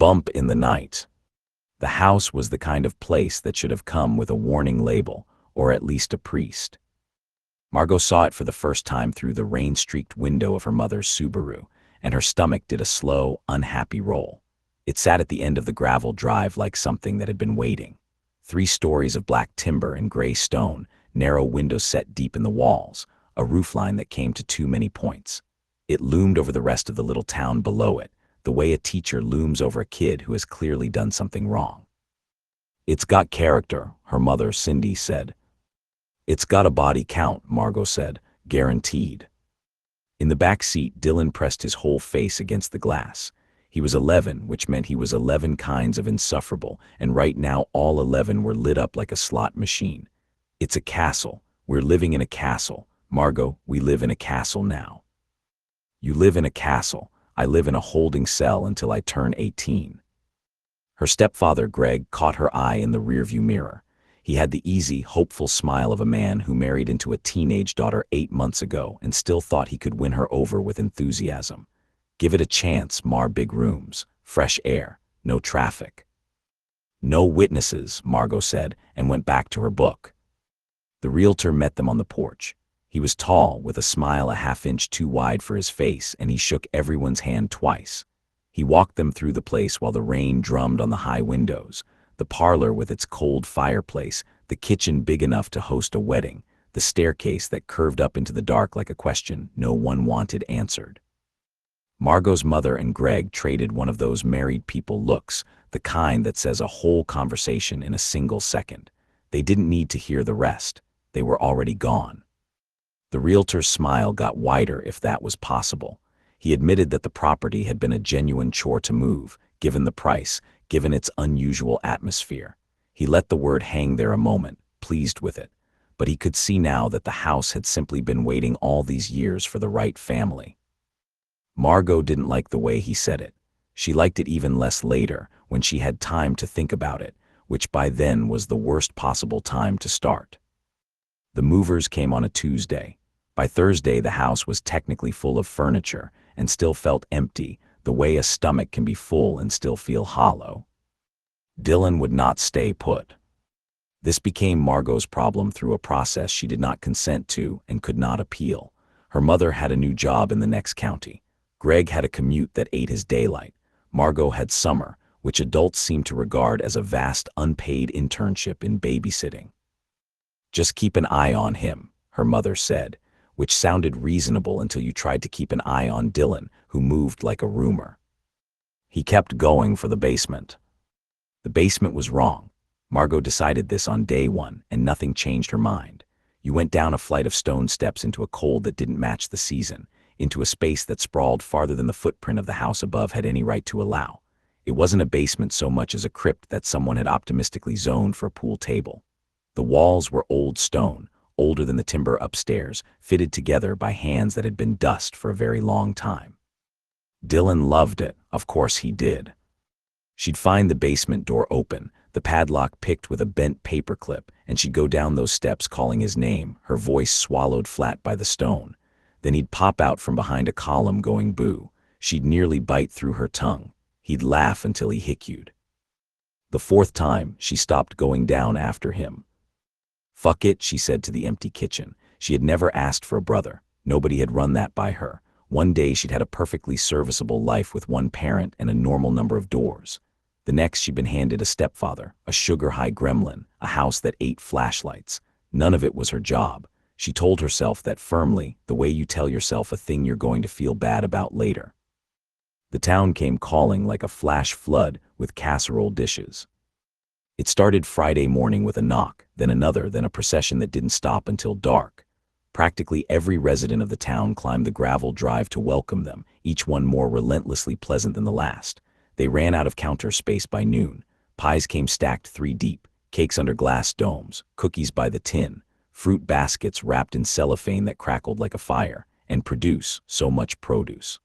bump in the night. The house was the kind of place that should have come with a warning label, or at least a priest. Margot saw it for the first time through the rain-streaked window of her mother's Subaru, and her stomach did a slow, unhappy roll. It sat at the end of the gravel drive like something that had been waiting. 3 stories of black timber and gray stone, narrow windows set deep in the walls, a roofline that came to too many points. It loomed over the rest of the little town below it, the way a teacher looms over a kid who has clearly done something wrong. "It's got character," her mother, Cindy, said. "It's got a body count," Margot said, "guaranteed." In the back seat, Dylan pressed his whole face against the glass. He was 11, which meant he was 11 kinds of insufferable, and right now all 11 were lit up like a slot machine. "It's a castle. We're living in a castle. Margot, we live in a castle now." "You live in a castle. I live in a holding cell until I turn 18. Her stepfather, Greg, caught her eye in the rearview mirror. He had the easy, hopeful smile of a man who married into a teenage daughter 8 months ago and still thought he could win her over with enthusiasm. "Give it a chance, Mar. Big rooms, fresh air, no traffic." "No witnesses," Margot said, and went back to her book. The realtor met them on the porch. He was tall, with a smile a half-inch too wide for his face, and he shook everyone's hand twice. He walked them through the place while the rain drummed on the high windows, the parlor with its cold fireplace, the kitchen big enough to host a wedding, the staircase that curved up into the dark like a question no one wanted answered. Margot's mother and Greg traded one of those married people looks, the kind that says a whole conversation in a single second. They didn't need to hear the rest. They were already gone. The realtor's smile got wider, if that was possible. He admitted that the property had been a genuine chore to move, given the price, given its unusual atmosphere. He let the word hang there a moment, pleased with it. But he could see now that the house had simply been waiting all these years for the right family. Margot didn't like the way he said it. She liked it even less later, when she had time to think about it, which by then was the worst possible time to start. The movers came on a Tuesday. By Thursday, the house was technically full of furniture and still felt empty, the way a stomach can be full and still feel hollow. Dylan would not stay put. This became Margot's problem through a process she did not consent to and could not appeal. Her mother had a new job in the next county. Greg had a commute that ate his daylight. Margot had summer, which adults seemed to regard as a vast unpaid internship in babysitting. "Just keep an eye on him," her mother said, which sounded reasonable until you tried to keep an eye on Dylan, who moved like a rumor. He kept going for the basement. The basement was wrong. Margot decided this on day 1, and nothing changed her mind. You went down a flight of stone steps into a cold that didn't match the season, into a space that sprawled farther than the footprint of the house above had any right to allow. It wasn't a basement so much as a crypt that someone had optimistically zoned for a pool table. The walls were old stone, older than the timber upstairs, fitted together by hands that had been dust for a very long time. Dylan loved it, of course he did. She'd find the basement door open, the padlock picked with a bent paperclip, and she'd go down those steps calling his name, her voice swallowed flat by the stone. Then he'd pop out from behind a column going boo. She'd nearly bite through her tongue. He'd laugh until he hiccuped. The 4th time, she stopped going down after him. "Fuck it," she said to the empty kitchen. She had never asked for a brother. Nobody had run that by her. One day she'd had a perfectly serviceable life with one parent and a normal number of doors. The next she'd been handed a stepfather, a sugar-high gremlin, a house that ate flashlights. None of it was her job. She told herself that firmly, the way you tell yourself a thing you're going to feel bad about later. The town came calling like a flash flood with casserole dishes. It started Friday morning with a knock, then another, then a procession that didn't stop until dark. Practically every resident of the town climbed the gravel drive to welcome them, each one more relentlessly pleasant than the last. They ran out of counter space by noon. Pies came stacked 3 deep, cakes under glass domes, cookies by the tin, fruit baskets wrapped in cellophane that crackled like a fire, and so much produce.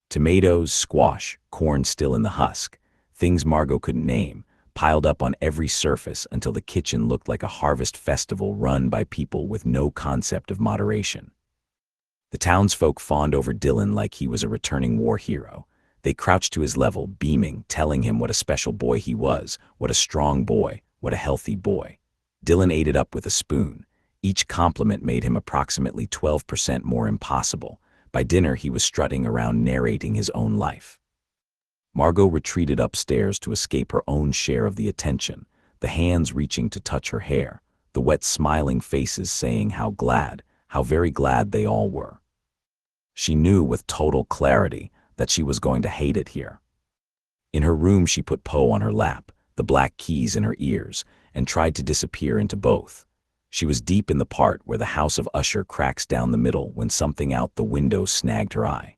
Tomatoes, squash, corn still in the husk, things Margot couldn't name, piled up on every surface until the kitchen looked like a harvest festival run by people with no concept of moderation. The townsfolk fawned over Dylan like he was a returning war hero. They crouched to his level, beaming, telling him what a special boy he was, what a strong boy, what a healthy boy. Dylan ate it up with a spoon. Each compliment made him approximately 12% more impossible. By dinner, he was strutting around narrating his own life. Margot retreated upstairs to escape her own share of the attention, the hands reaching to touch her hair, the wet smiling faces saying how glad, how very glad they all were. She knew with total clarity that she was going to hate it here. In her room, she put Poe on her lap, the black keys in her ears, and tried to disappear into both. She was deep in the part where the House of Usher cracks down the middle when something out the window snagged her eye.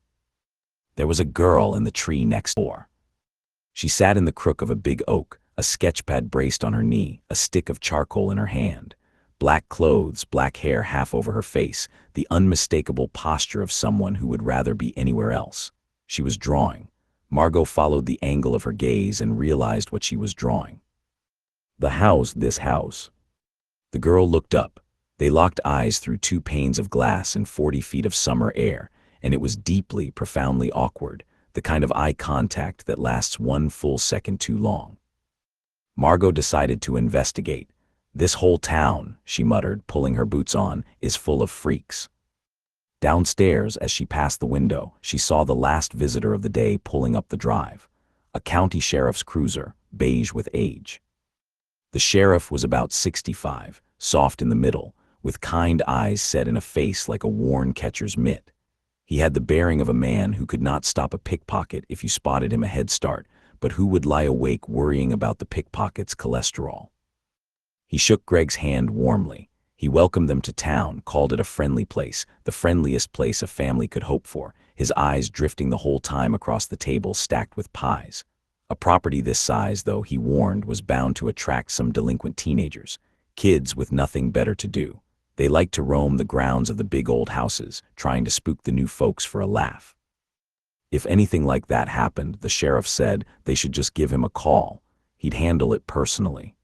There was a girl in the tree next door. She sat in the crook of a big oak, a sketchpad braced on her knee, a stick of charcoal in her hand. Black clothes, black hair half over her face, the unmistakable posture of someone who would rather be anywhere else. She was drawing. Margot followed the angle of her gaze and realized what she was drawing. The house, this house. The girl looked up. They locked eyes through 2 panes of glass and 40 feet of summer air, and it was deeply, profoundly awkward, the kind of eye contact that lasts 1 full second too long. Margot decided to investigate. This whole town, she muttered, pulling her boots on, is full of freaks. Downstairs, as she passed the window, she saw the last visitor of the day pulling up the drive. A county sheriff's cruiser, beige with age. The sheriff was about 65, soft in the middle, with kind eyes set in a face like a worn catcher's mitt. He had the bearing of a man who could not stop a pickpocket if you spotted him a head start, but who would lie awake worrying about the pickpocket's cholesterol. He shook Greg's hand warmly. He welcomed them to town, called it a friendly place, the friendliest place a family could hope for, his eyes drifting the whole time across the table stacked with pies. A property this size, though, he warned, was bound to attract some delinquent teenagers, kids with nothing better to do. They liked to roam the grounds of the big old houses, trying to spook the new folks for a laugh. If anything like that happened, the sheriff said, they should just give him a call. He'd handle it personally.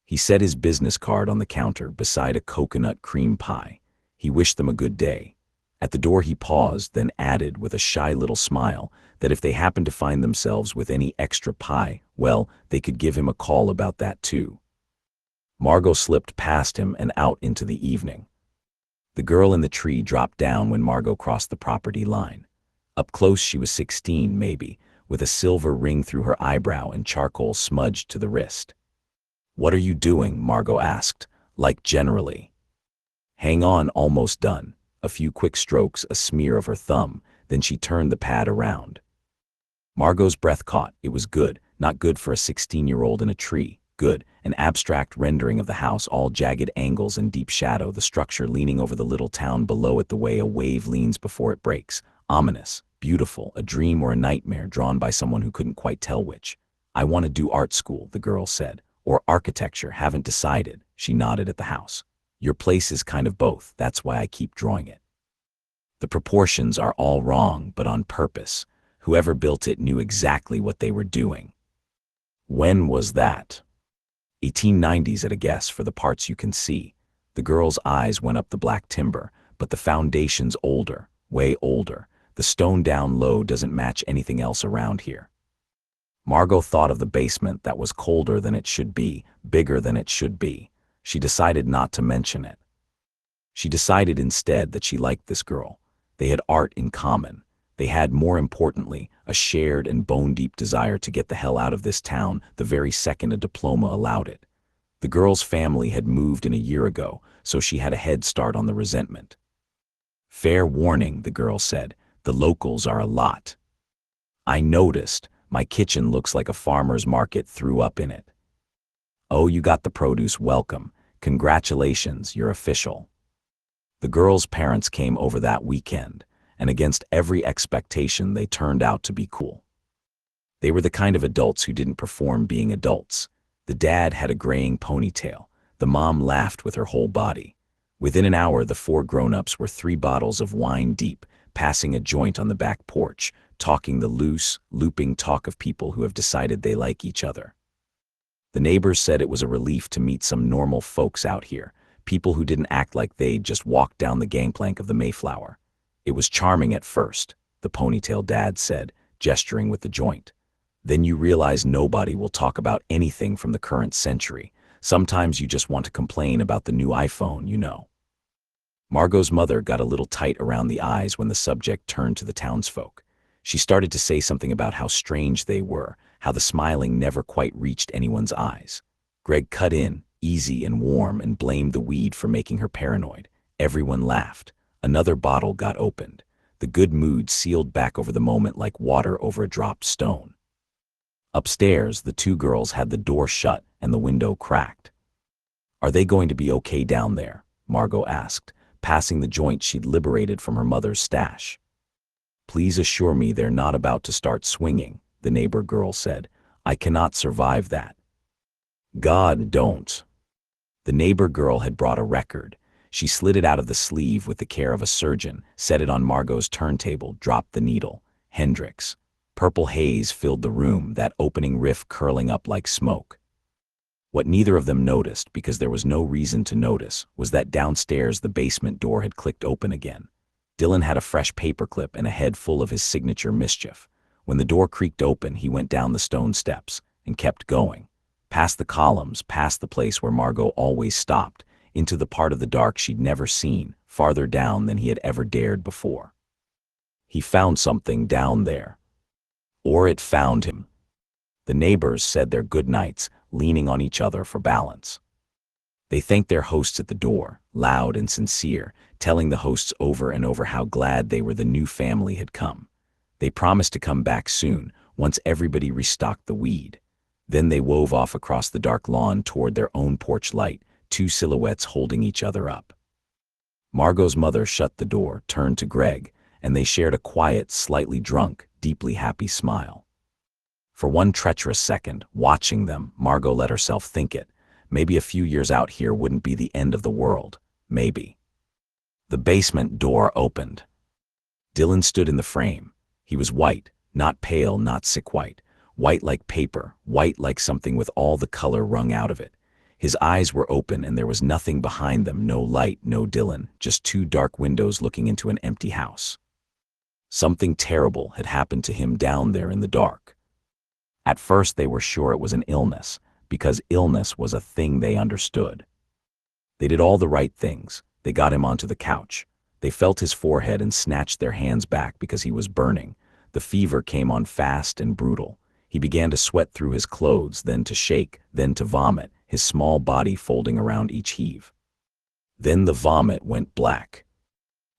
He set his business card on the counter beside a coconut cream pie. He wished them a good day. At the door he paused, then added with a shy little smile that if they happened to find themselves with any extra pie, well, they could give him a call about that too. Margot slipped past him and out into the evening. The girl in the tree dropped down when Margot crossed the property line. Up close she was 16 maybe, with a silver ring through her eyebrow and charcoal smudged to the wrist. "What are you doing?" Margot asked, like generally. "Hang on, almost done." A few quick strokes, a smear of her thumb, then she turned the pad around. Margot's breath caught. It was good, not good for a 16-year-old in a tree. Good, an abstract rendering of the house, all jagged angles and deep shadow, the structure leaning over the little town below it the way a wave leans before it breaks. Ominous, beautiful, a dream or a nightmare drawn by someone who couldn't quite tell which. "I want to do art school," the girl said. "Or architecture, haven't decided." She nodded at the house. "Your place is kind of both, that's why I keep drawing it. The proportions are all wrong, but on purpose. Whoever built it knew exactly what they were doing." "When was that?" 1890s at a guess for the parts you can see. The girl's eyes went up the black timber, but the foundation's older, way older. The stone down low doesn't match anything else around here. Margot thought of the basement that was colder than it should be, bigger than it should be. She decided not to mention it. She decided instead that she liked this girl. They had art in common. They had, more importantly, a shared and bone-deep desire to get the hell out of this town the very second a diploma allowed it. The girl's family had moved in a year ago, so she had a head start on the resentment. "Fair warning," the girl said, "the locals are a lot. I noticed. My kitchen looks like a farmer's market threw up in it." "Oh, you got the produce, welcome. Congratulations, you're official." The girl's parents came over that weekend, and against every expectation they turned out to be cool. They were the kind of adults who didn't perform being adults. The dad had a graying ponytail. The mom laughed with her whole body. Within an hour, the 4 grown-ups were 3 bottles of wine deep, passing a joint on the back porch, talking the loose, looping talk of people who have decided they like each other. The neighbors said it was a relief to meet some normal folks out here, people who didn't act like they'd just walked down the gangplank of the Mayflower. "It was charming at first," the ponytail dad said, gesturing with the joint. Then you realize nobody will talk about anything from the current century. Sometimes you just want to complain about the new iPhone, you know. Margot's mother got a little tight around the eyes when the subject turned to the townsfolk. She started to say something about how strange they were, how the smiling never quite reached anyone's eyes. Greg cut in, easy and warm, and blamed the weed for making her paranoid. Everyone laughed. Another bottle got opened. The good mood sealed back over the moment like water over a dropped stone. Upstairs, the two girls had the door shut and the window cracked. "Are they going to be okay down there?" Margot asked, passing the joint she'd liberated from her mother's stash. "Please assure me they're not about to start swinging," the neighbor girl said. "I cannot survive that." "God, don't." The neighbor girl had brought a record. She slid it out of the sleeve with the care of a surgeon, set it on Margot's turntable, dropped the needle. Hendrix. Purple haze filled the room, that opening riff curling up like smoke. What neither of them noticed, because there was no reason to notice, was that downstairs the basement door had clicked open again. Dylan had a fresh paperclip and a head full of his signature mischief. When the door creaked open, he went down the stone steps and kept going. Past the columns, past the place where Margot always stopped, into the part of the dark she'd never seen, farther down than he had ever dared before. He found something down there. Or it found him. The neighbors said their good nights, leaning on each other for balance. They thanked their hosts at the door, loud and sincere, telling the hosts over and over how glad they were the new family had come. They promised to come back soon, once everybody restocked the weed. Then they wove off across the dark lawn toward their own porch light, two silhouettes holding each other up. Margot's mother shut the door, turned to Greg, and they shared a quiet, slightly drunk, deeply happy smile. For one treacherous second, watching them, Margot let herself think it. Maybe a few years out here wouldn't be the end of the world. Maybe. The basement door opened. Dylan stood in the frame. He was white, not pale, not sick white. White like paper, white like something with all the color wrung out of it. His eyes were open and there was nothing behind them, no light, no Dylan, just two dark windows looking into an empty house. Something terrible had happened to him down there in the dark. At first they were sure it was an illness, because illness was a thing they understood. They did all the right things. They got him onto the couch. They felt his forehead and snatched their hands back because he was burning. The fever came on fast and brutal. He began to sweat through his clothes, then to shake, then to vomit, his small body folding around each heave. Then the vomit went black.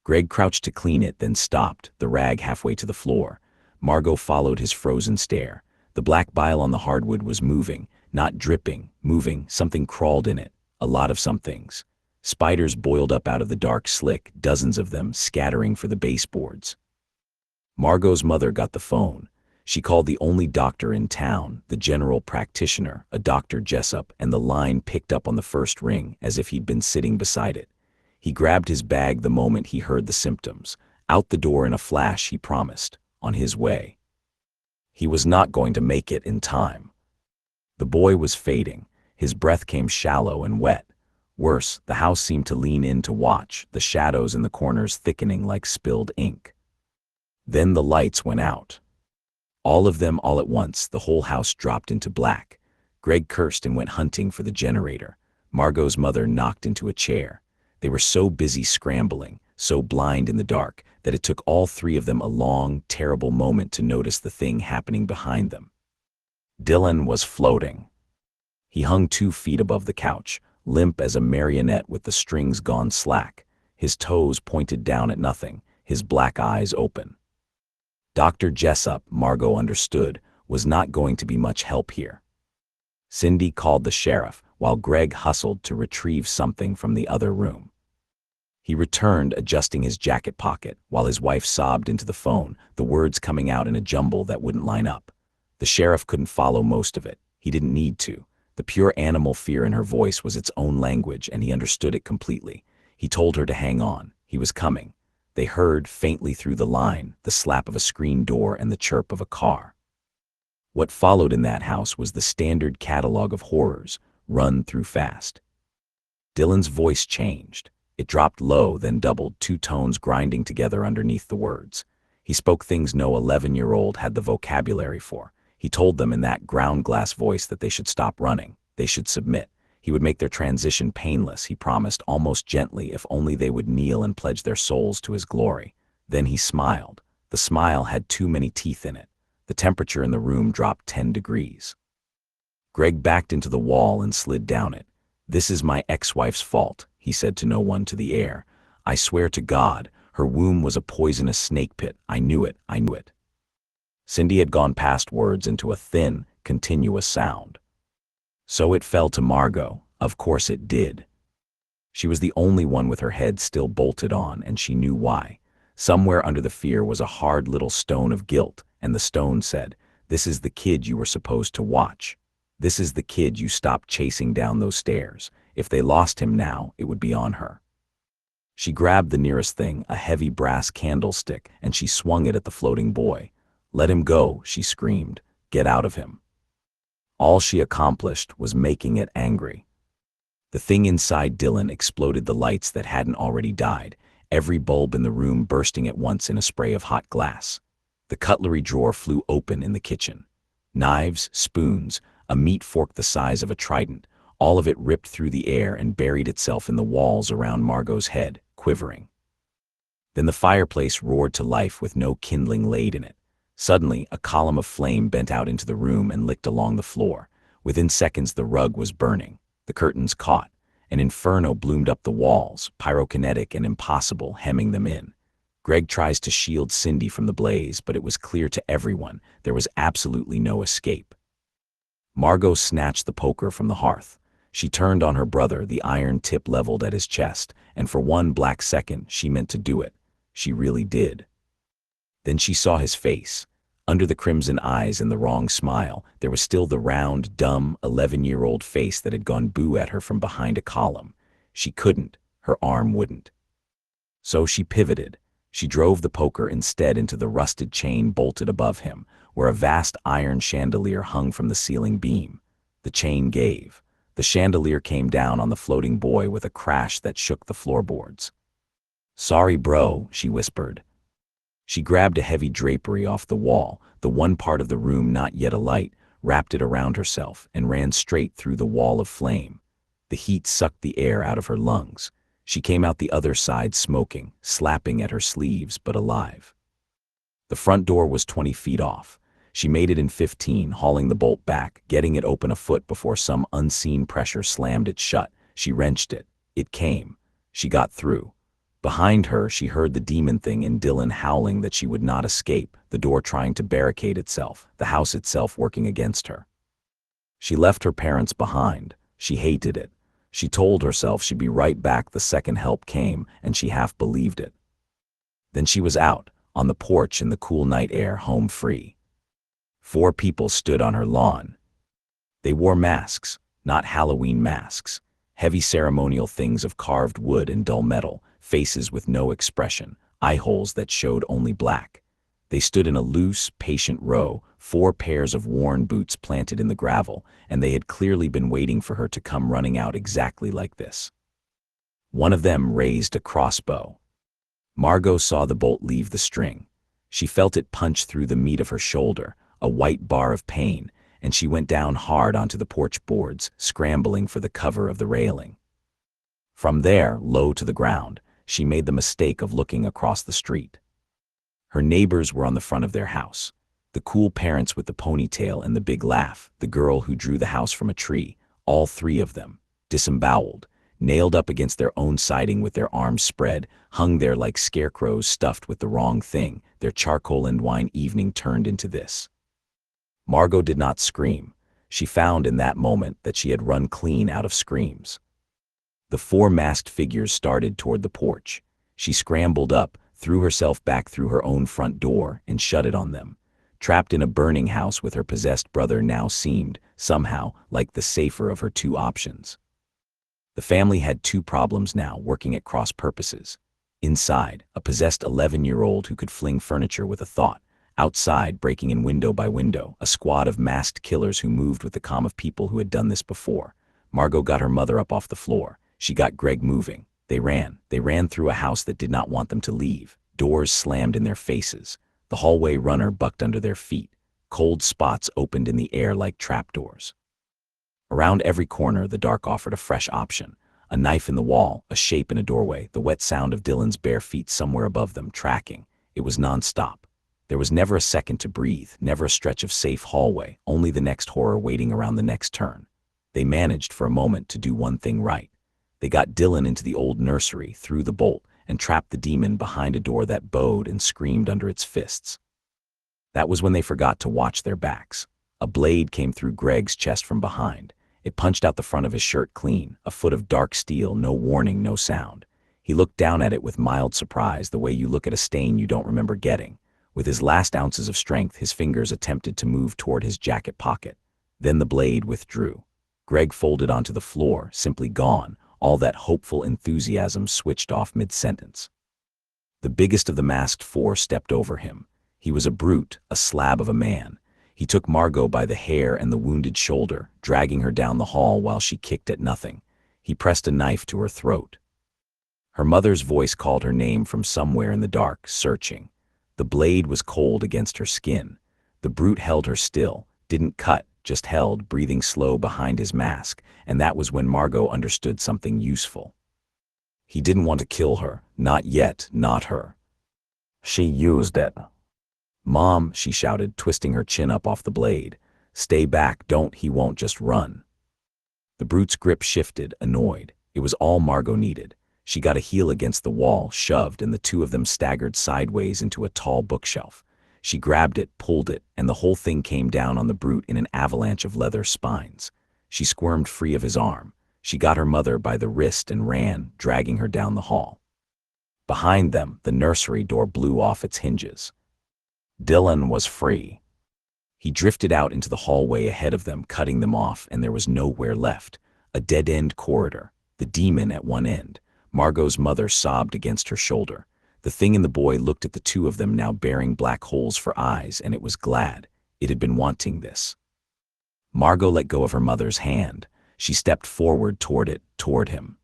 Greg crouched to clean it, then stopped, the rag halfway to the floor. Margot followed his frozen stare. The black bile on the hardwood was moving, not dripping, moving. Something crawled in it, a lot of somethings. Spiders boiled up out of the dark slick, dozens of them, scattering for the baseboards. Margot's mother got the phone. She called the only doctor in town, the general practitioner, a Dr. Jessup, and the line picked up on the first ring, as if he'd been sitting beside it. He grabbed his bag the moment he heard the symptoms. Out the door in a flash, he promised, on his way. He was not going to make it in time. The boy was fading. His breath came shallow and wet. Worse, the house seemed to lean in to watch, the shadows in the corners thickening like spilled ink. Then the lights went out. All of them all at once, the whole house dropped into black. Greg cursed and went hunting for the generator. Margot's mother knocked into a chair. They were so busy scrambling, so blind in the dark, that it took all three of them a long, terrible moment to notice the thing happening behind them. Dylan was floating. He hung 2 feet above the couch, limp as a marionette with the strings gone slack, his toes pointed down at nothing, his black eyes open. Dr. Jessup, Margot understood, was not going to be much help here. Cindy called the sheriff, while Greg hustled to retrieve something from the other room. He returned, adjusting his jacket pocket, while his wife sobbed into the phone, the words coming out in a jumble that wouldn't line up. The sheriff couldn't follow most of it. He didn't need to. The pure animal fear in her voice was its own language, and he understood it completely. He told her to hang on. He was coming. They heard, faintly through the line, the slap of a screen door and the chirp of a car. What followed in that house was the standard catalog of horrors, run through fast. Dylan's voice changed. It dropped low, then doubled, 2 tones grinding together underneath the words. He spoke things no 11-year-old had the vocabulary for. He told them in that ground glass voice that they should stop running, they should submit. He would make their transition painless, he promised, almost gently, if only they would kneel and pledge their souls to his glory. Then he smiled. The smile had too many teeth in it. The temperature in the room dropped 10 degrees. Greg backed into the wall and slid down it. "This is my ex-wife's fault," he said to no one, to the air. "I swear to God, her womb was a poisonous snake pit. I knew it, I knew it." Cindy had gone past words into a thin, continuous sound. So it fell to Margot. Of course it did. She was the only one with her head still bolted on, and she knew why. Somewhere under the fear was a hard little stone of guilt, and the stone said, "This is the kid you were supposed to watch. This is the kid you stopped chasing down those stairs. If they lost him now, it would be on her." She grabbed the nearest thing, a heavy brass candlestick, and she swung it at the floating boy. "Let him go," she screamed. "Get out of him." All she accomplished was making it angry. The thing inside Dylan exploded, the lights that hadn't already died, every bulb in the room bursting at once in a spray of hot glass. The cutlery drawer flew open in the kitchen. Knives, spoons, a meat fork the size of a trident, all of it ripped through the air and buried itself in the walls around Margot's head, quivering. Then the fireplace roared to life with no kindling laid in it. Suddenly, a column of flame bent out into the room and licked along the floor. Within seconds, the rug was burning. The curtains caught. An inferno bloomed up the walls, pyrokinetic and impossible, hemming them in. Greg tries to shield Cindy from the blaze, but it was clear to everyone there was absolutely no escape. Margot snatched the poker from the hearth. She turned on her brother, the iron tip leveled at his chest, and for one black second she meant to do it. She really did. Then she saw his face. Under the crimson eyes and the wrong smile, there was still the round, dumb, 11-year-old face that had gone boo at her from behind a column. She couldn't, her arm wouldn't. So she pivoted. She drove the poker instead into the rusted chain bolted above him, where a vast iron chandelier hung from the ceiling beam. The chain gave. The chandelier came down on the floating boy with a crash that shook the floorboards. "Sorry, bro," she whispered. She grabbed a heavy drapery off the wall, the one part of the room not yet alight, wrapped it around herself, and ran straight through the wall of flame. The heat sucked the air out of her lungs. She came out the other side smoking, slapping at her sleeves, but alive. The front door was 20 feet off. She made it in 15, hauling the bolt back, getting it open a foot before some unseen pressure slammed it shut. She wrenched it. It came. She got through. Behind her, she heard the demon thing in Dylan howling that she would not escape, the door trying to barricade itself, the house itself working against her. She left her parents behind. She hated it. She told herself she'd be right back the second help came, and she half believed it. Then she was out, on the porch in the cool night air, home free. 4 people stood on her lawn. They wore masks, not Halloween masks, heavy ceremonial things of carved wood and dull metal, faces with no expression, eye holes that showed only black. They stood in a loose, patient row, 4 pairs of worn boots planted in the gravel, and they had clearly been waiting for her to come running out exactly like this. One of them raised a crossbow. Margot saw the bolt leave the string. She felt it punch through the meat of her shoulder, a white bar of pain, and she went down hard onto the porch boards, scrambling for the cover of the railing. From there, low to the ground, she made the mistake of looking across the street. Her neighbors were on the front of their house. The cool parents with the ponytail and the big laugh, the girl who drew the house from a tree, all 3 of them, disemboweled, nailed up against their own siding with their arms spread, hung there like scarecrows stuffed with the wrong thing, their charcoal and wine evening turned into this. Margot did not scream. She found in that moment that she had run clean out of screams. The 4 masked figures started toward the porch. She scrambled up, threw herself back through her own front door, and shut it on them. Trapped in a burning house with her possessed brother now seemed, somehow, like the safer of her 2 options. The family had 2 problems now, working at cross purposes. Inside, a possessed 11-year-old who could fling furniture with a thought. Outside, breaking in window by window, a squad of masked killers who moved with the calm of people who had done this before. Margot got her mother up off the floor. She got Greg moving. They ran through a house that did not want them to leave. Doors slammed in their faces. The hallway runner bucked under their feet. Cold spots opened in the air like trapdoors. Around every corner, the dark offered a fresh option. A knife in the wall, a shape in a doorway, the wet sound of Dylan's bare feet somewhere above them, tracking. It was non-stop. There was never a second to breathe, never a stretch of safe hallway, only the next horror waiting around the next turn. They managed for a moment to do one thing right. They got Dylan into the old nursery, through the bolt, and trapped the demon behind a door that bowed and screamed under its fists. That was when they forgot to watch their backs. A blade came through Greg's chest from behind. It punched out the front of his shirt clean, a foot of dark steel, no warning, no sound. He looked down at it with mild surprise, the way you look at a stain you don't remember getting. With his last ounces of strength, his fingers attempted to move toward his jacket pocket. Then the blade withdrew. Greg folded onto the floor, simply gone. All that hopeful enthusiasm switched off mid-sentence. The biggest of the masked four stepped over him. He was a brute, a slab of a man. He took Margot by the hair and the wounded shoulder, dragging her down the hall while she kicked at nothing. He pressed a knife to her throat. Her mother's voice called her name from somewhere in the dark, searching. The blade was cold against her skin. The brute held her still, didn't cut, just held, breathing slow behind his mask, and that was when Margot understood something useful. He didn't want to kill her, not yet, not her. She used it. "Mom," she shouted, twisting her chin up off the blade. "Stay back, don't, he won't just run." The brute's grip shifted, annoyed. It was all Margot needed. She got a heel against the wall, shoved, and the two of them staggered sideways into a tall bookshelf. She grabbed it, pulled it, and the whole thing came down on the brute in an avalanche of leather spines. She squirmed free of his arm. She got her mother by the wrist and ran, dragging her down the hall. Behind them, the nursery door blew off its hinges. Dylan was free. He drifted out into the hallway ahead of them, cutting them off, and there was nowhere left. A dead-end corridor, the demon at one end. Margot's mother sobbed against her shoulder. The thing in the boy looked at the two of them, now bearing black holes for eyes, and it was glad. It had been wanting this. Margot let go of her mother's hand. She stepped forward toward it, toward him.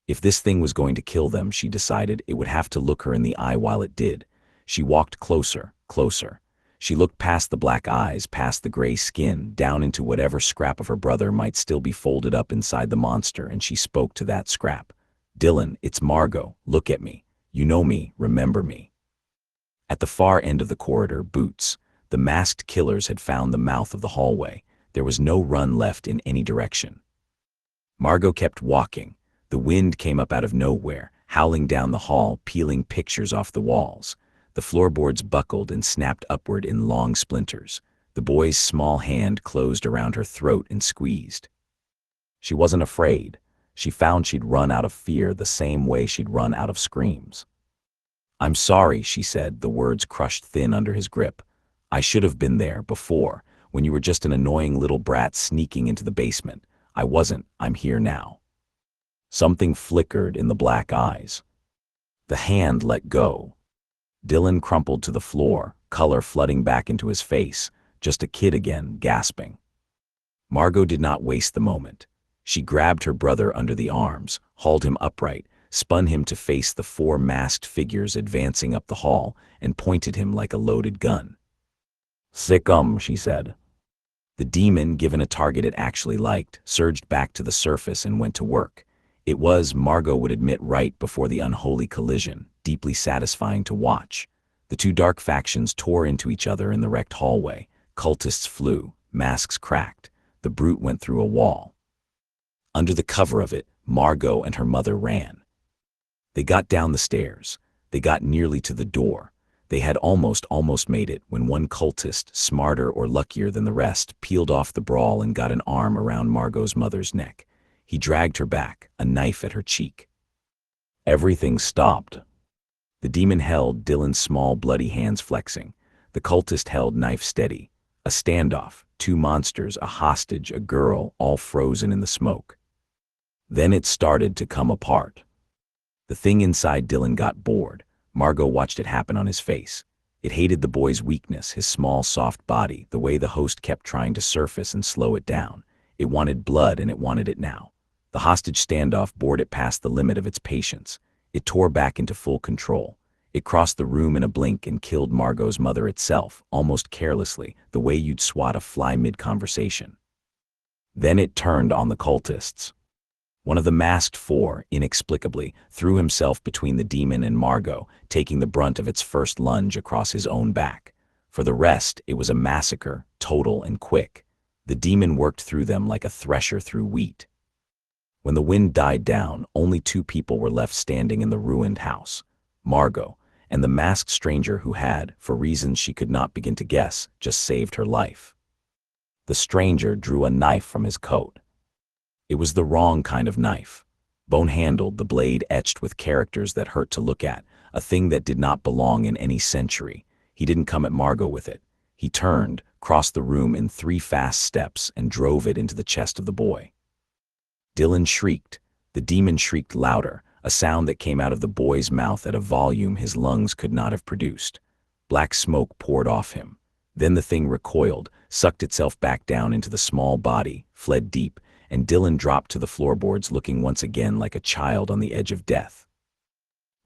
If this thing was going to kill them, she decided, it would have to look her in the eye while it did. She walked closer, closer. She looked past the black eyes, past the gray skin, down into whatever scrap of her brother might still be folded up inside the monster, and she spoke to that scrap. "Dylan, it's Margot. Look at me. You know me, remember me." At the far end of the corridor, Boots, the masked killers, had found the mouth of the hallway. There was no run left in any direction. Margot kept walking. The wind came up out of nowhere, howling down the hall, peeling pictures off the walls. The floorboards buckled and snapped upward in long splinters. The boy's small hand closed around her throat and squeezed. She wasn't afraid. She found she'd run out of fear the same way she'd run out of screams. "I'm sorry," she said, the words crushed thin under his grip. "I should have been there before, when you were just an annoying little brat sneaking into the basement. I wasn't. I'm here now." Something flickered in the black eyes. The hand let go. Dylan crumpled to the floor, color flooding back into his face, just a kid again, gasping. Margot did not waste the moment. She grabbed her brother under the arms, hauled him upright, spun him to face the four masked figures advancing up the hall, and pointed him like a loaded gun. "Sick 'em," she said. The demon, given a target it actually liked, surged back to the surface and went to work. It was, Margot would admit right before the unholy collision, deeply satisfying to watch. The two dark factions tore into each other in the wrecked hallway. Cultists flew, masks cracked. The brute went through a wall. Under the cover of it, Margot and her mother ran. They got down the stairs. They got nearly to the door. They had almost made it when one cultist, smarter or luckier than the rest, peeled off the brawl and got an arm around Margot's mother's neck. He dragged her back, a knife at her cheek. Everything stopped. The demon held, Dylan's small bloody hands flexing. The cultist held, knife steady. A standoff, two monsters, a hostage, a girl, all frozen in the smoke. Then it started to come apart. The thing inside Dylan got bored. Margot watched it happen on his face. It hated the boy's weakness, his small, soft body, the way the host kept trying to surface and slow it down. It wanted blood, and it wanted it now. The hostage standoff bored it past the limit of its patience. It tore back into full control. It crossed the room in a blink and killed Margot's mother itself, almost carelessly, the way you'd swat a fly mid-conversation. Then it turned on the cultists. One of the masked four, inexplicably, threw himself between the demon and Margot, taking the brunt of its first lunge across his own back. For the rest, it was a massacre, total and quick. The demon worked through them like a thresher through wheat. When the wind died down, only two people were left standing in the ruined house: Margot and the masked stranger who had, for reasons she could not begin to guess, just saved her life. The stranger drew a knife from his coat. It was the wrong kind of knife. Bone-handled, the blade etched with characters that hurt to look at, a thing that did not belong in any century. He didn't come at Margot with it. He turned, crossed the room in 3 fast steps, and drove it into the chest of the boy. Dylan shrieked. The demon shrieked louder, a sound that came out of the boy's mouth at a volume his lungs could not have produced. Black smoke poured off him. Then the thing recoiled, sucked itself back down into the small body, fled deep, and Dylan dropped to the floorboards looking once again like a child on the edge of death.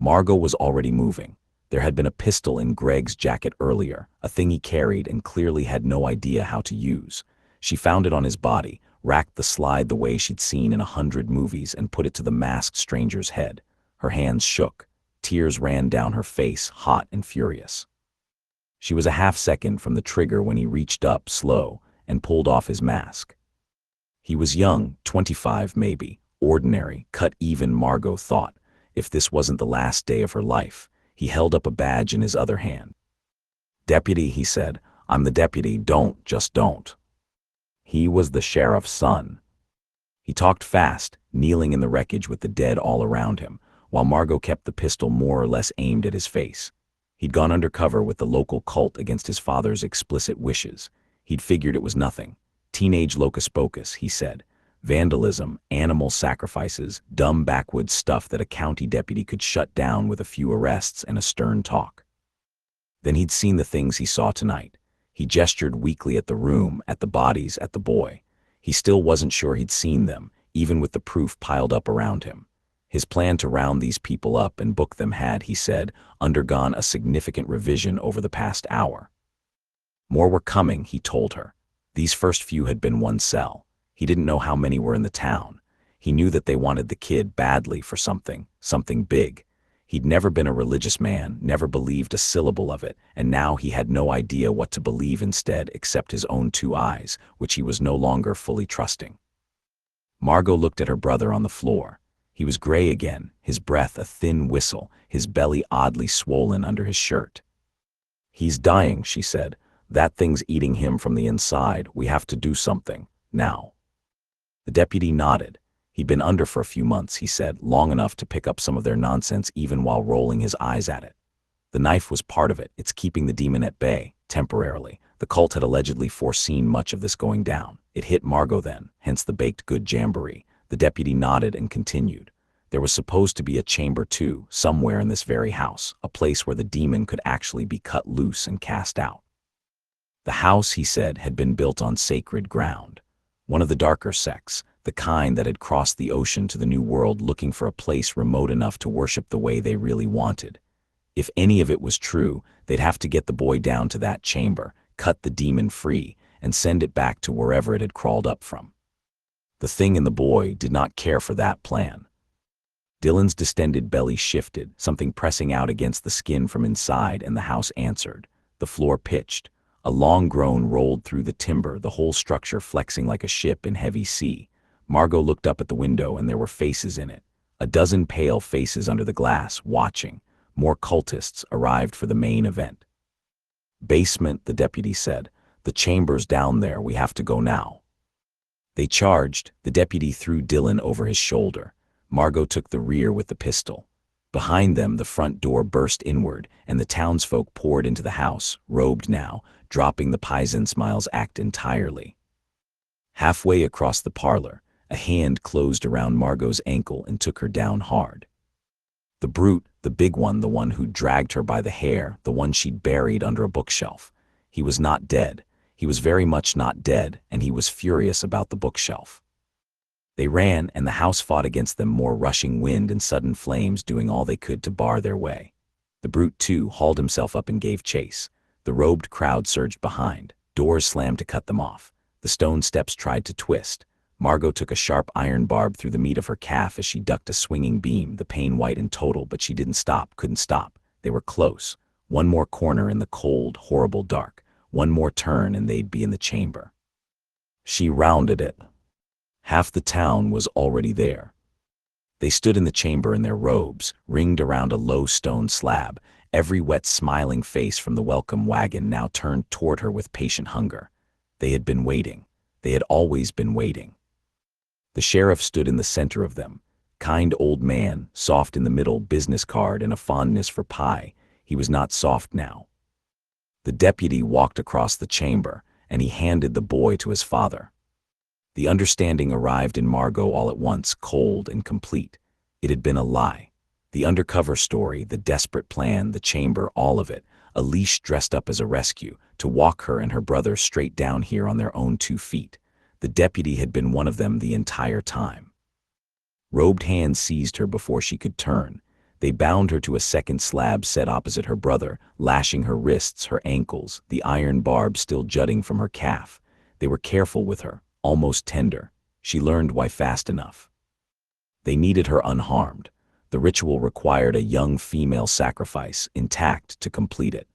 Margot was already moving. There had been a pistol in Greg's jacket earlier, a thing he carried and clearly had no idea how to use. She found it on his body, racked the slide the way she'd seen in 100 movies, and put it to the masked stranger's head. Her hands shook. Tears ran down her face, hot and furious. She was a half-second from the trigger when he reached up, slow, and pulled off his mask. He was young, 25 maybe, ordinary, cut-even, Margot thought, if this wasn't the last day of her life. He held up a badge in his other hand. "Deputy," he said. "I'm the deputy, just don't." He was the sheriff's son. He talked fast, kneeling in the wreckage with the dead all around him, while Margot kept the pistol more or less aimed at his face. He'd gone undercover with the local cult against his father's explicit wishes. He'd figured it was nothing. Teenage locus pocus, he said. Vandalism, animal sacrifices, dumb backwoods stuff that a county deputy could shut down with a few arrests and a stern talk. Then he'd seen the things he saw tonight. He gestured weakly at the room, at the bodies, at the boy. He still wasn't sure he'd seen them, even with the proof piled up around him. His plan to round these people up and book them had, he said, undergone a significant revision over the past hour. More were coming, he told her. These first few had been one cell. He didn't know how many were in the town. He knew that they wanted the kid badly for something big. He'd never been a religious man, never believed a syllable of it, and now he had no idea what to believe instead except his own 2 eyes, which he was no longer fully trusting. Margot looked at her brother on the floor. He was gray again, his breath a thin whistle, his belly oddly swollen under his shirt. "He's dying," she said. "That thing's eating him from the inside. We have to do something, now." The deputy nodded. He'd been under for a few months, he said, long enough to pick up some of their nonsense even while rolling his eyes at it. The knife was part of it. It's keeping the demon at bay, temporarily. The cult had allegedly foreseen much of this going down. It hit Margot then, hence the baked good jamboree. The deputy nodded and continued. There was supposed to be a chamber too, somewhere in this very house, a place where the demon could actually be cut loose and cast out. The house, he said, had been built on sacred ground. One of the darker sects, the kind that had crossed the ocean to the New World looking for a place remote enough to worship the way they really wanted. If any of it was true, they'd have to get the boy down to that chamber, cut the demon free, and send it back to wherever it had crawled up from. The thing in the boy did not care for that plan. Dylan's distended belly shifted, something pressing out against the skin from inside, and the house answered. The floor pitched. A long groan rolled through the timber, the whole structure flexing like a ship in heavy sea. Margot looked up at the window, and there were faces in it. A dozen pale faces under the glass, watching. More cultists arrived for the main event. "Basement," the deputy said. "The chamber's down there. We have to go now." They charged. The deputy threw Dylan over his shoulder. Margot took the rear with the pistol. Behind them, the front door burst inward, and the townsfolk poured into the house, robed now, dropping the Paisan Smiles act entirely. Halfway across the parlor, a hand closed around Margot's ankle and took her down hard. The brute, the big one, the one who dragged her by the hair, the one she'd buried under a bookshelf. He was not dead. He was very much not dead, and he was furious about the bookshelf. They ran, and the house fought against them, more rushing wind and sudden flames doing all they could to bar their way. The brute, too, hauled himself up and gave chase. The robed crowd surged behind. Doors slammed to cut them off. The stone steps tried to twist. Margot took a sharp iron barb through the meat of her calf as she ducked a swinging beam, the pain white and total, but she didn't stop, couldn't stop. They were close. One more corner in the cold, horrible dark. One more turn and they'd be in the chamber. She rounded it. Half the town was already there. They stood in the chamber in their robes, ringed around a low stone slab, every wet smiling face from the welcome wagon now turned toward her with patient hunger. They had been waiting. They had always been waiting. The sheriff stood in the center of them. Kind old man, soft in the middle, business card and a fondness for pie. He was not soft now. The deputy walked across the chamber, and he handed the boy to his father. The understanding arrived in Margot all at once, cold and complete. It had been a lie. The undercover story, the desperate plan, the chamber, all of it. A leash dressed up as a rescue, to walk her and her brother straight down here on their own 2 feet. The deputy had been one of them the entire time. Robed hands seized her before she could turn. They bound her to a second slab set opposite her brother, lashing her wrists, her ankles, the iron barb still jutting from her calf. They were careful with her, almost tender. She learned why fast enough. They needed her unharmed. The ritual required a young female sacrifice, intact, to complete it.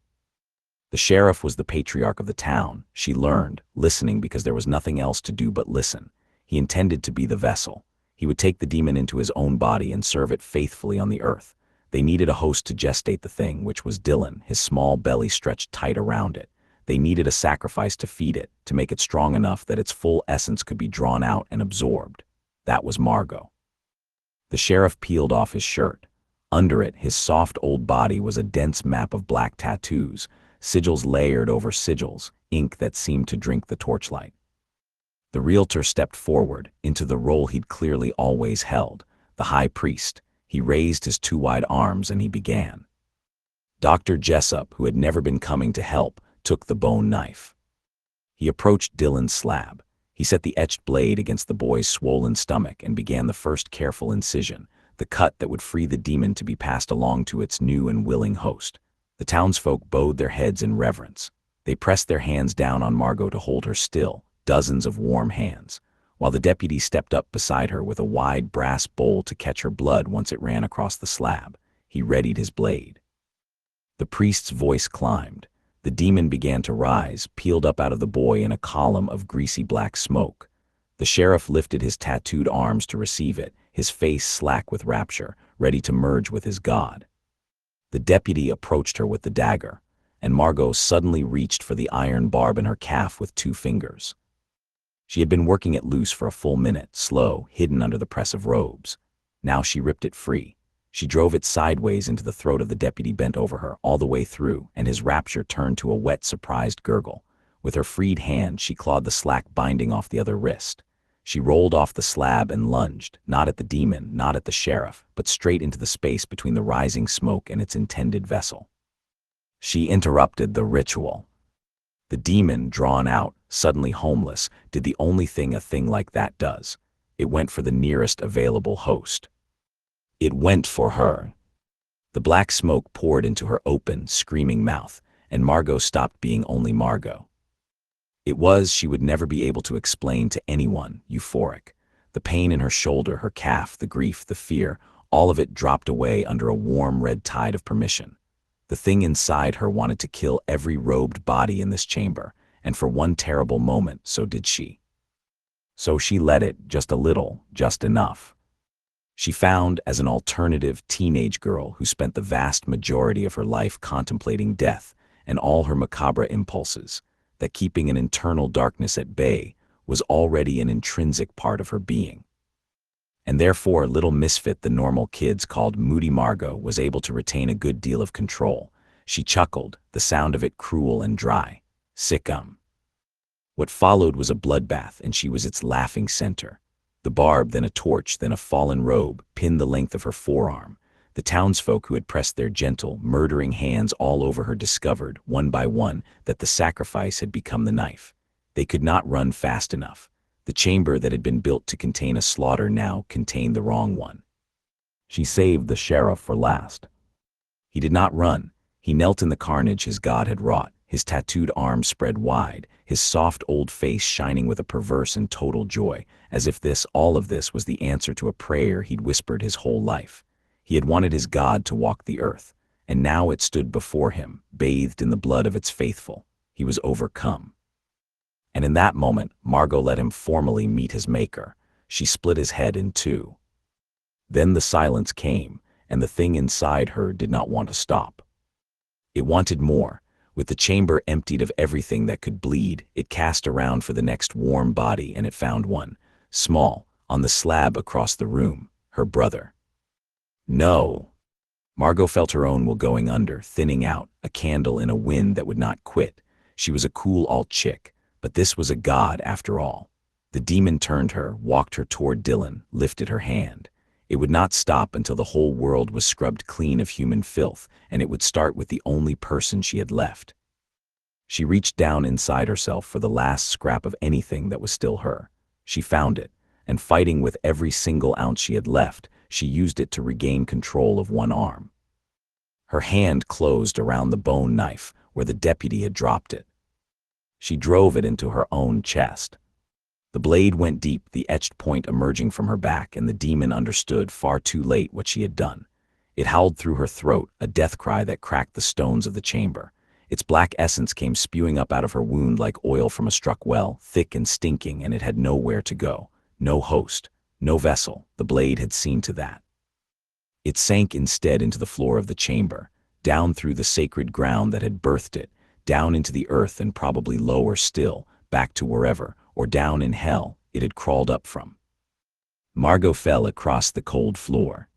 The sheriff was the patriarch of the town, she learned, listening because there was nothing else to do but listen. He intended to be the vessel. He would take the demon into his own body and serve it faithfully on the earth. They needed a host to gestate the thing, which was Dylan, his small belly stretched tight around it. They needed a sacrifice to feed it, to make it strong enough that its full essence could be drawn out and absorbed. That was Margot. The sheriff peeled off his shirt. Under it, his soft old body was a dense map of black tattoos, sigils layered over sigils, ink that seemed to drink the torchlight. The realtor stepped forward, into the role he'd clearly always held, the high priest. He raised his 2 wide arms and he began. Dr. Jessup, who had never been coming to help, took the bone knife. He approached Dylan's slab. He set the etched blade against the boy's swollen stomach and began the first careful incision, the cut that would free the demon to be passed along to its new and willing host. The townsfolk bowed their heads in reverence. They pressed their hands down on Margot to hold her still, dozens of warm hands, while the deputy stepped up beside her with a wide brass bowl to catch her blood once it ran across the slab. He readied his blade. The priest's voice climbed. The demon began to rise, peeled up out of the boy in a column of greasy black smoke. The sheriff lifted his tattooed arms to receive it, his face slack with rapture, ready to merge with his god. The deputy approached her with the dagger, and Margot suddenly reached for the iron barb in her calf with 2 fingers. She had been working it loose for a full minute, slow, hidden under the press of robes. Now she ripped it free. She drove it sideways into the throat of the deputy bent over her, all the way through, and his rapture turned to a wet, surprised gurgle. With her freed hand, she clawed the slack binding off the other wrist. She rolled off the slab and lunged, not at the demon, not at the sheriff, but straight into the space between the rising smoke and its intended vessel. She interrupted the ritual. The demon, drawn out, suddenly homeless, did the only thing a thing like that does. It went for the nearest available host. It went for her. The black smoke poured into her open, screaming mouth, and Margot stopped being only Margot. It was, she would never be able to explain to anyone, euphoric. The pain in her shoulder, her calf, the grief, the fear, all of it dropped away under a warm red tide of permission. The thing inside her wanted to kill every robed body in this chamber, and for one terrible moment, so did she. So she let it, just a little, just enough. She found, as an alternative teenage girl who spent the vast majority of her life contemplating death and all her macabre impulses, that keeping an internal darkness at bay was already an intrinsic part of her being. And therefore, little misfit the normal kids called Moody Margot was able to retain a good deal of control. She chuckled, the sound of it cruel and dry. Sick. What followed was a bloodbath, and she was its laughing center. The barb, then a torch, then a fallen robe, pinned the length of her forearm. The townsfolk who had pressed their gentle, murdering hands all over her discovered, one by one, that the sacrifice had become the knife. They could not run fast enough. The chamber that had been built to contain a slaughter now contained the wrong one. She saved the sheriff for last. He did not run. He knelt in the carnage his God had wrought, his tattooed arms spread wide, his soft old face shining with a perverse and total joy, as if all of this was the answer to a prayer he'd whispered his whole life. He had wanted his God to walk the earth, and now it stood before him, bathed in the blood of its faithful. He was overcome. And in that moment, Margot let him formally meet his maker. She split his head in two. Then the silence came, and the thing inside her did not want to stop. It wanted more. With the chamber emptied of everything that could bleed, it cast around for the next warm body, and it found one, small, on the slab across the room, her brother. No. Margot felt her own will going under, thinning out, a candle in a wind that would not quit. She was a cool alt chick, but this was a god after all. The demon turned her, walked her toward Dylan, lifted her hand. It would not stop until the whole world was scrubbed clean of human filth, and it would start with the only person she had left. She reached down inside herself for the last scrap of anything that was still her. She found it, and fighting with every single ounce she had left, she used it to regain control of one arm. Her hand closed around the bone knife where the deputy had dropped it. She drove it into her own chest. The blade went deep, the etched point emerging from her back, and the demon understood far too late what she had done. It howled through her throat, a death cry that cracked the stones of the chamber. Its black essence came spewing up out of her wound like oil from a struck well, thick and stinking, and it had nowhere to go. No host, no vessel. The blade had seen to that. It sank instead into the floor of the chamber, down through the sacred ground that had birthed it, down into the earth and probably lower still, back to wherever, or down in hell, it had crawled up from. Margot fell across the cold floor.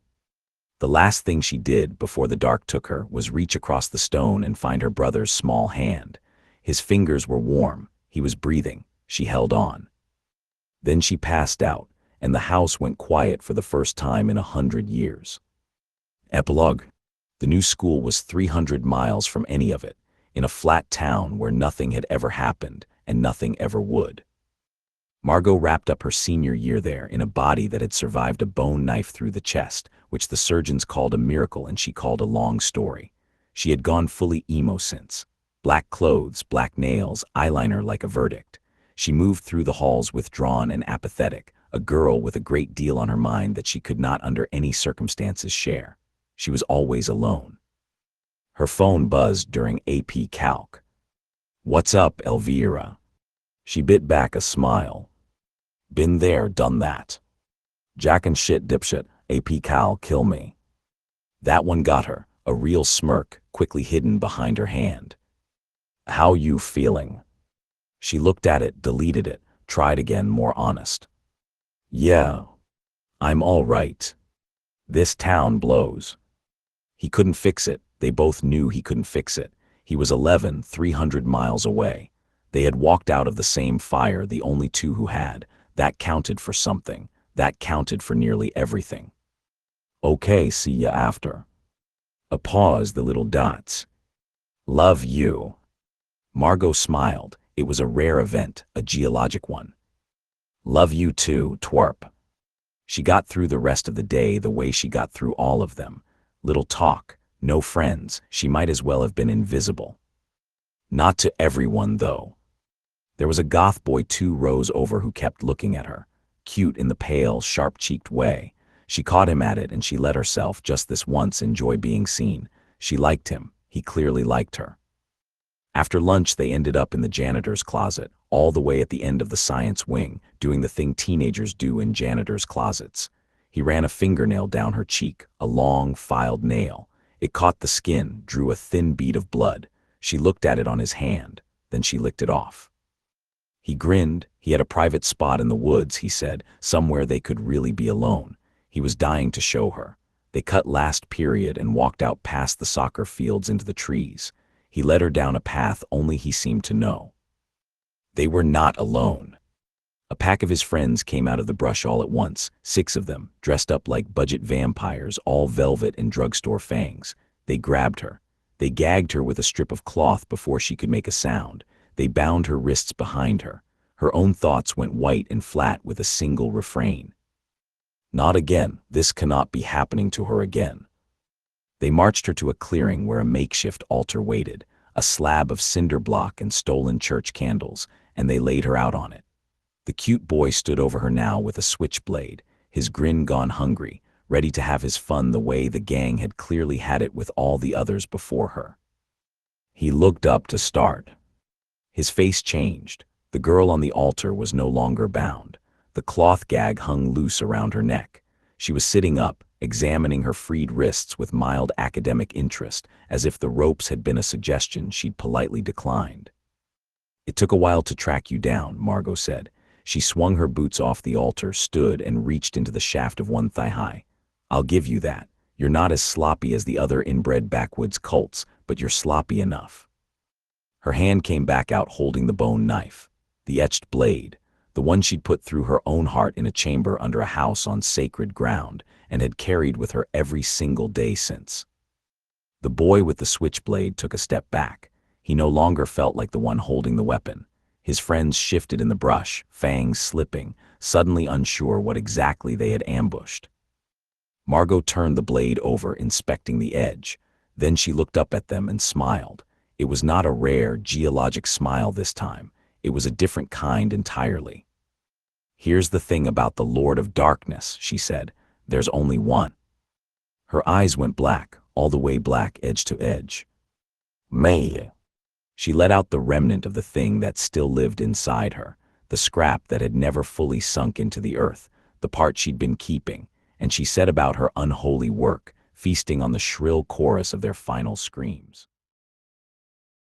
The last thing she did before the dark took her was reach across the stone and find her brother's small hand. His fingers were warm, he was breathing, she held on. Then she passed out, and the house went quiet for the first time in 100 years. Epilogue. The new school was 300 miles from any of it, in a flat town where nothing had ever happened and nothing ever would. Margot wrapped up her senior year there in a body that had survived a bone knife through the chest, which the surgeons called a miracle and she called a long story. She had gone fully emo since. Black clothes, black nails, eyeliner like a verdict. She moved through the halls withdrawn and apathetic, a girl with a great deal on her mind that she could not under any circumstances share. She was always alone. Her phone buzzed during AP Calc. "What's up, Elvira?" She bit back a smile. "Been there, done that. Jack and shit, dipshit, AP Cal, kill me." That one got her, a real smirk, quickly hidden behind her hand. "How you feeling?" She looked at it, deleted it, tried again, more honest. "Yeah, I'm all right. This town blows." He couldn't fix it. They both knew he couldn't fix it. He was 300 miles away. They had walked out of the same fire, the only two who had. That counted for something. That counted for nearly everything. "Okay, see ya after." A pause, the little dots. "Love you." Margot smiled. It was a rare event, a geologic one. "Love you too, twerp." She got through the rest of the day the way she got through all of them. Little talk, no friends, she might as well have been invisible. Not to everyone, though. There was a goth boy 2 rows over who kept looking at her, cute in the pale, sharp-cheeked way. She caught him at it and she let herself, just this once, enjoy being seen. She liked him. He clearly liked her. After lunch, they ended up in the janitor's closet, all the way at the end of the science wing, doing the thing teenagers do in janitor's closets. He ran a fingernail down her cheek, a long, filed nail. It caught the skin, drew a thin bead of blood. She looked at it on his hand, then she licked it off. He grinned. He had a private spot in the woods, he said, somewhere they could really be alone. He was dying to show her. They cut last period and walked out past the soccer fields into the trees. He led her down a path only he seemed to know. They were not alone. A pack of his friends came out of the brush all at once, 6 of them, dressed up like budget vampires, all velvet and drugstore fangs. They grabbed her. They gagged her with a strip of cloth before she could make a sound. They bound her wrists behind her. Her own thoughts went white and flat with a single refrain. Not again. This cannot be happening to her again. They marched her to a clearing where a makeshift altar waited, a slab of cinder block and stolen church candles, and they laid her out on it. The cute boy stood over her now with a switchblade, his grin gone hungry, ready to have his fun the way the gang had clearly had it with all the others before her. He looked up to start. His face changed. The girl on the altar was no longer bound. The cloth gag hung loose around her neck. She was sitting up, examining her freed wrists with mild academic interest, as if the ropes had been a suggestion she'd politely declined. "It took a while to track you down," Margot said. She swung her boots off the altar, stood, and reached into the shaft of one thigh high. "I'll give you that. You're not as sloppy as the other inbred backwoods cults, but you're sloppy enough." Her hand came back out holding the bone knife, the etched blade, the one she'd put through her own heart in a chamber under a house on sacred ground, and had carried with her every single day since. The boy with the switchblade took a step back. He no longer felt like the one holding the weapon. His friends shifted in the brush, fangs slipping, suddenly unsure what exactly they had ambushed. Margot turned the blade over, inspecting the edge. Then she looked up at them and smiled. It was not a rare, geologic smile this time. It was a different kind entirely. "Here's the thing about the Lord of Darkness," she said. "There's only one." Her eyes went black, all the way black edge to edge. "May." She let out the remnant of the thing that still lived inside her, the scrap that had never fully sunk into the earth, the part she'd been keeping, and she set about her unholy work, feasting on the shrill chorus of their final screams.